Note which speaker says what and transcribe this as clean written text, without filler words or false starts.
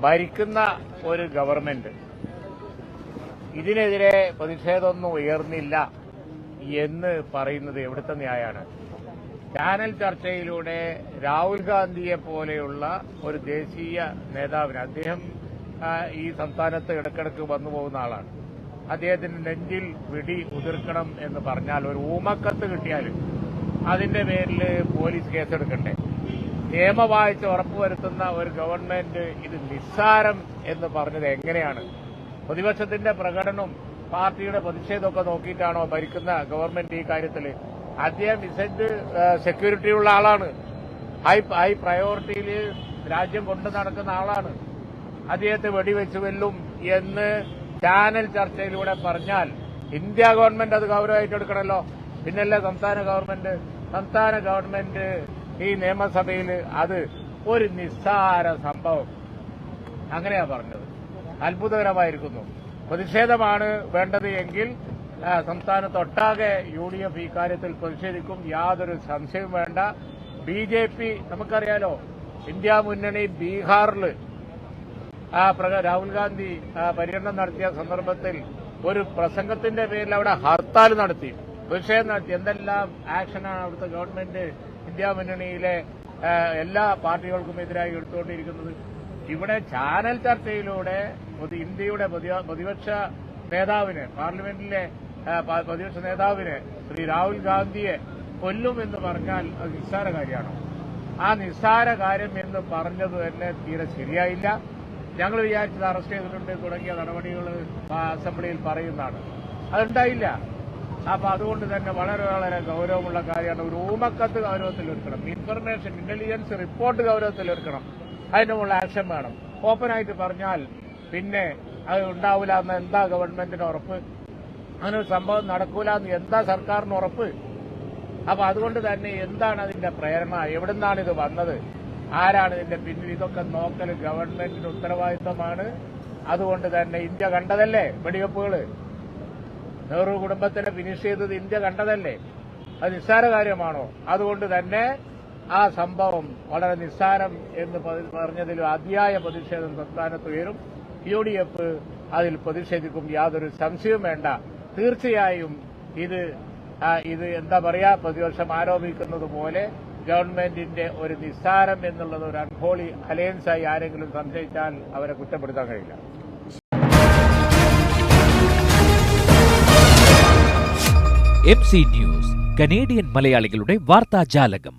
Speaker 1: ഭരിക്കുന്ന ഒരു ഗവൺമെന്റ് ഇതിനെതിരെ പ്രതിഷേധമൊന്നും ഉയർന്നില്ല എന്ന് പറയുന്നത് എവിടുത്തെ ന്യായമാണ്? ചാനൽ ചർച്ചയിലൂടെ രാഹുൽ ഗാന്ധിയെ പോലെയുള്ള ഒരു ദേശീയ നേതാവിന്, അദ്ദേഹം ഈ സംസ്ഥാനത്ത് ഇടയ്ക്കിടയ്ക്ക് വന്നു പോകുന്ന ആളാണ്, അദ്ദേഹത്തിന് നെഞ്ചിൽ പിടി ഉതിർക്കണം എന്ന് പറഞ്ഞാൽ ഒരു ഊമക്കത്ത് കിട്ടിയാൽ അതിന്റെ പേരിൽ പോലീസ് കേസെടുക്കണ്ടേ? നിയമവാഴ്ച ഉറപ്പുവരുത്തുന്ന ഒരു ഗവൺമെന്റ് ഇത് നിസ്സാരം എന്ന് പറഞ്ഞത് എങ്ങനെയാണ്? പ്രതിപക്ഷത്തിന്റെ പ്രകടനവും പാർട്ടിയുടെ പ്രതിഷേധമൊക്കെ നോക്കിയിട്ടാണോ ഭരിക്കുന്ന ഗവൺമെന്റ് ഈ കാര്യത്തിൽ? അദ്ദേഹം സെക്യൂരിറ്റിയുള്ള ആളാണ്, ഹൈ പ്രയോറിറ്റിയിൽ രാജ്യം കൊണ്ടു നടക്കുന്ന ആളാണ്. അദ്ദേഹത്തെ വെടിവെച്ച് വെല്ലും എന്ന് ചാനൽ ചർച്ചയിലൂടെ പറഞ്ഞാൽ ഇന്ത്യ ഗവൺമെന്റ് അത് ഗൌരവമായിട്ട് എടുക്കണമല്ലോ. പിന്നല്ലേ സംസ്ഥാന ഗവൺമെന്റ് ഈ നിയമസഭയിൽ അത് ഒരു നിസ്സാര സംഭവം അങ്ങനെയാ പറഞ്ഞത്. അത്ഭുതകരമായിരിക്കുന്നു. പ്രതിഷേധമാണ് വേണ്ടത് എങ്കിൽ സംസ്ഥാനത്തൊട്ടാകെ UDF ഈ കാര്യത്തിൽ പ്രതിഷേധിക്കും, യാതൊരു സംശയവും വേണ്ട. BJP നമുക്കറിയാലോ, ഇന്ത്യ മുന്നണി ബീഹാറിൽ രാഹുൽ ഗാന്ധി പര്യടനം നടത്തിയ സന്ദർഭത്തിൽ ഒരു പ്രസംഗത്തിന്റെ പേരിൽ അവിടെ ഹർത്താൽ നടത്തി, പ്രതിഷേധം നടത്തി. എന്തെല്ലാം ആക്ഷനാണ് അവിടുത്തെ ഗവൺമെന്റ് ഇന്ത്യ മുന്നണിയിലെ എല്ലാ പാർട്ടികൾക്കും എതിരായി എടുത്തുകൊണ്ടിരിക്കുന്നത്? ഇവിടെ ചാനൽ ചർച്ചയിലൂടെ ഇന്ത്യയുടെ പ്രതിപക്ഷ നേതാവിന്, പാർലമെന്റിലെ പ്രതിപക്ഷ നേതാവിന് ശ്രീ രാഹുൽ ഗാന്ധിയെ കൊല്ലുമെന്ന് പറഞ്ഞാൽ അത് നിസ്സാര കാര്യമാണോ? ആ നിസ്സാര കാര്യം എന്ന് പറഞ്ഞത് തന്നെ തീരെ ശരിയായില്ല. ഞങ്ങൾ വിചാരിച്ചത് അറസ്റ്റ് ചെയ്തിട്ടുണ്ട് തുടങ്ങിയ നടപടികൾ അസംബ്ലിയിൽ പറയുന്നതാണ്, അതുണ്ടായില്ല. അപ്പൊ അതുകൊണ്ട് തന്നെ വളരെ വളരെ ഗൌരവമുള്ള കാര്യമാണ്. ഒരു ഊമക്കത്ത് ഗൌരവത്തിലെടുക്കണം, ഇന്റലിജൻസ് റിപ്പോർട്ട് ഗൌരവത്തിലെടുക്കണം, അതിനുള്ള ആക്ഷൻ വേണം. ഓപ്പണായിട്ട് പറഞ്ഞാൽ പിന്നെ അത് ഉണ്ടാവില്ല എന്ന് എന്താ ഗവൺമെന്റിന് ഉറപ്പ്? അങ്ങനെ ഒരു സംഭവം നടക്കൂല എന്ന് എന്താ സർക്കാരിന് ഉറപ്പ്? അപ്പൊ അതുകൊണ്ട് തന്നെ എന്താണ് അതിന്റെ പ്രേരണ? എവിടുന്നാണ് ഇത് വന്നത്? ആരാണ് ഇതിന്റെ പിന്നിൽ? ഇതൊക്കെ നോക്കൽ ഗവൺമെന്റിന്റെ ഉത്തരവാദിത്തമാണ്. അതുകൊണ്ട് തന്നെ ഇന്ത്യ കണ്ടതല്ലേ വെടിവെപ്പുകൾ? നെഹ്റു കുടുംബത്തിനെ ഫിനിഷ് ചെയ്തത് ഇന്ത്യ കണ്ടതല്ലേ? അത് നിസ്സാര കാര്യമാണോ? അതുകൊണ്ട് തന്നെ ആ സംഭവം വളരെ നിസ്സാരം എന്ന് പറഞ്ഞതിലും അതിയായ പ്രതിഷേധം സംസ്ഥാനത്ത് ഉയരും. UDF അതിൽ പ്രതിഷേധിക്കും, യാതൊരു സംശയവും വേണ്ട. തീർച്ചയായും ഇത് എന്താ പറയാ, പ്രതിപക്ഷം ആരോപിക്കുന്നത് പോലെ ഗവൺമെന്റിന്റെ ഒരു നിസ്സാരം എന്നുള്ളത് ഒരു അൺഹോളി അലയൻസായി ആരെങ്കിലും സംശയിച്ചാൽ അവരെ കുറ്റപ്പെടുത്താൻ കഴിയില്ല.
Speaker 2: MC ന്യൂസ്, കനേഡിയൻ മലയാളികളുടെ വാർത്താജാലകം.